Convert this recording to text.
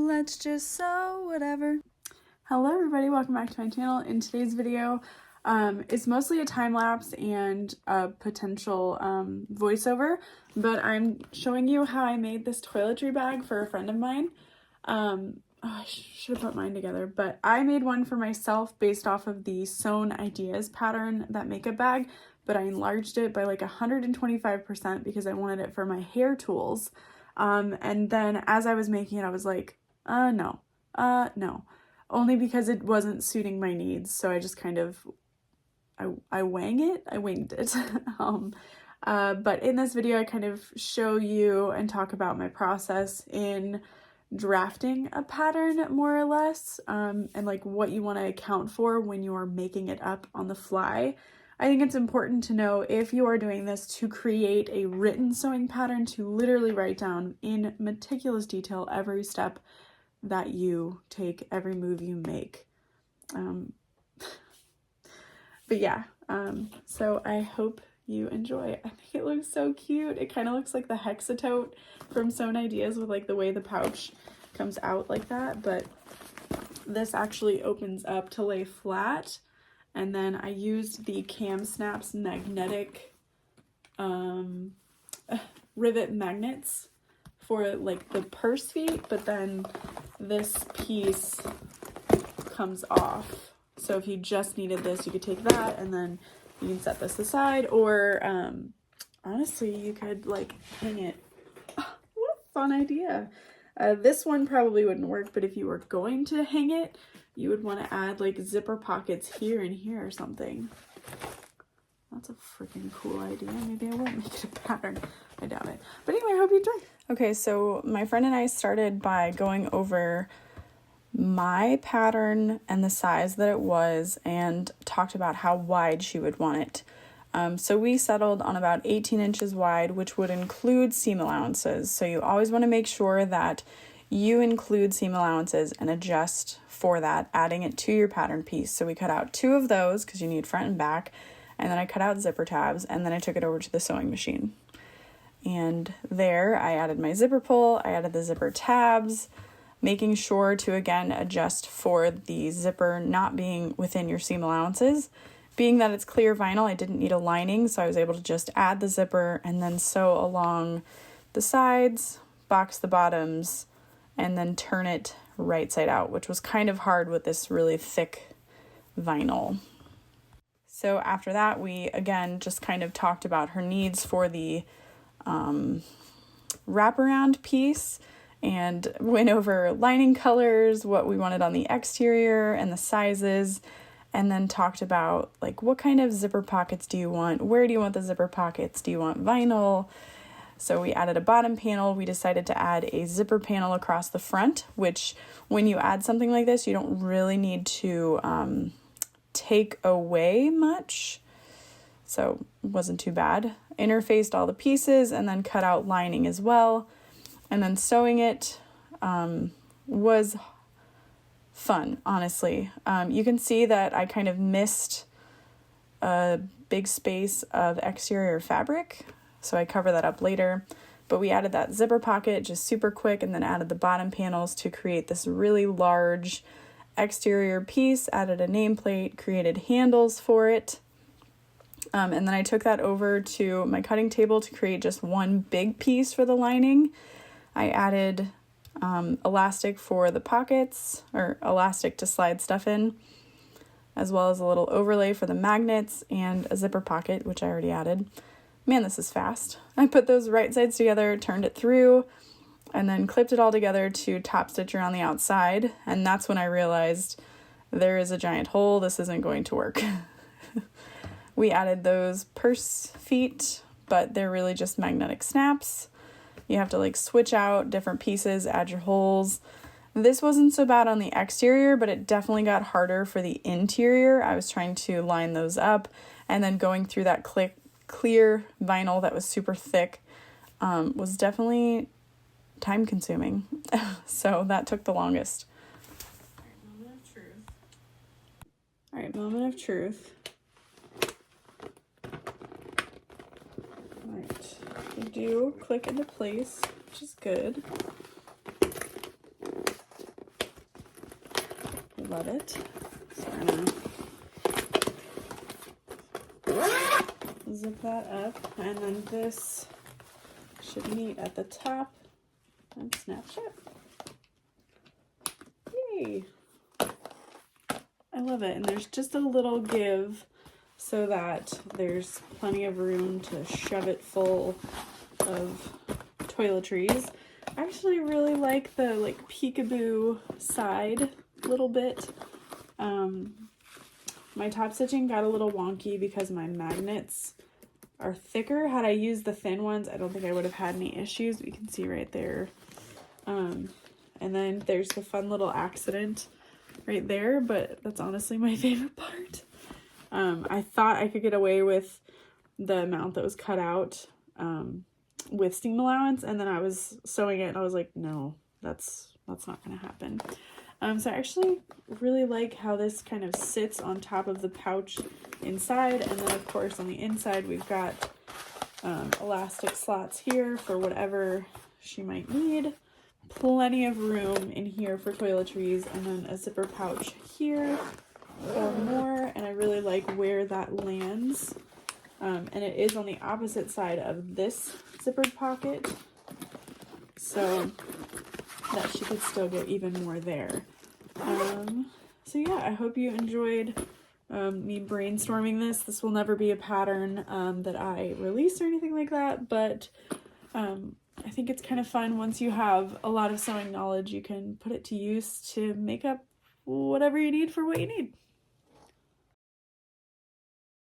let's just sew whatever. Hello everybody, welcome back to my channel. In today's video, it's mostly a time lapse and a potential voiceover, but I'm showing you how I made this toiletry bag for a friend of mine. I should have put mine together, but I made one for myself based off of the Sewn Ideas pattern, that makeup bag, but I enlarged it by like 125% because I wanted it for my hair tools. And then as I was making it, I was like, no, only because it wasn't suiting my needs. So I just kind of, I winged it. But in this video, I kind of show you and talk about my process in drafting a pattern, more or less, and like what you want to account for when you're making it up on the fly. I think it's important to know, if you are doing this, to create a written sewing pattern, to literally write down in meticulous detail every step that you take, every move you make. But yeah, so I hope you enjoy. I think it looks so cute. It kind of looks like the Hexatote from Sewn Ideas, with like the way the pouch comes out like that, but this actually opens up to lay flat. And then I used the KAMSnaps magnetic rivet magnets for like the purse feet, but then this piece comes off. So if you just needed this, you could take that and then you can set this aside, or honestly, you could like hang it. Oh, what a fun idea. This one probably wouldn't work, but if you were going to hang it, you would want to add like zipper pockets here and here or something. That's a freaking cool idea. Maybe I won't make it a pattern. I doubt it. But anyway, I hope you enjoy. Okay, so my friend and I started by going over my pattern and the size that it was, and talked about how wide she would want it. So we settled on about 18 inches wide, which would include seam allowances. So you always want to make sure that you include seam allowances and adjust for that, adding it to your pattern piece. So we cut out 2 of those because you need front and back, and then I cut out zipper tabs, and then I took it over to the sewing machine. And there I added my zipper pull, I added the zipper tabs, making sure to again adjust for the zipper not being within your seam allowances. Being that it's clear vinyl, I didn't need a lining, so I was able to just add the zipper and then sew along the sides, box the bottoms, and then turn it right side out, which was kind of hard with this really thick vinyl. So after that, we again just kind of talked about her needs for the wraparound piece, and went over lining colors, what we wanted on the exterior, and the sizes, and then talked about like what kind of zipper pockets do you want, where do you want the zipper pockets, do you want vinyl? So we added a bottom panel. We decided to add a zipper panel across the front, which when you add something like this, you don't really need to take away much. So it wasn't too bad. Interfaced all the pieces and then cut out lining as well. And then sewing it was fun, honestly. You can see that I kind of missed a big space of exterior fabric, so I cover that up later. But we added that zipper pocket just super quick, and then added the bottom panels to create this really large exterior piece, added a nameplate, created handles for it. And then I took that over to my cutting table to create just one big piece for the lining. I added elastic for the pockets, or elastic to slide stuff in, as well as a little overlay for the magnets and a zipper pocket, which I already added. Man, this is fast. I put those right sides together, turned it through, and then clipped it all together to top stitch around the outside. And that's when I realized there is a giant hole. This isn't going to work. We added those purse feet, but they're really just magnetic snaps. You have to like switch out different pieces, add your holes. This wasn't so bad on the exterior, but it definitely got harder for the interior. I was trying to line those up, and then going through that clear vinyl that was super thick was definitely time consuming. So that took the longest. All right, moment of truth. All right, they do click into place, which is good. love it. So I'm gonna zip that up, and then this should meet at the top and snap shut. Yay! I love it, and there's just a little give so that there's plenty of room to shove it full of toiletries. I actually really like the like peekaboo side a little bit. My top stitching got a little wonky because my magnets are thicker. Had I used the thin ones, I don't think I would have had any issues. You can see right there. And then there's the fun little accident right there, but that's honestly my favorite part. I thought I could get away with the amount that was cut out with seam allowance, and then I was sewing it and I was like, no, that's not gonna happen. So I actually really like how this kind of sits on top of the pouch inside, and then of course on the inside we've got elastic slots here for whatever she might need. Plenty of room in here for toiletries, and then a zipper pouch here for more, and I really like where that lands. And it is on the opposite side of this zippered pocket, so that she could still get even more there. So yeah, I hope you enjoyed me brainstorming this. This will never be a pattern that I release or anything like that, but I think it's kind of fun. Once you have a lot of sewing knowledge, you can put it to use to make up whatever you need for what you need.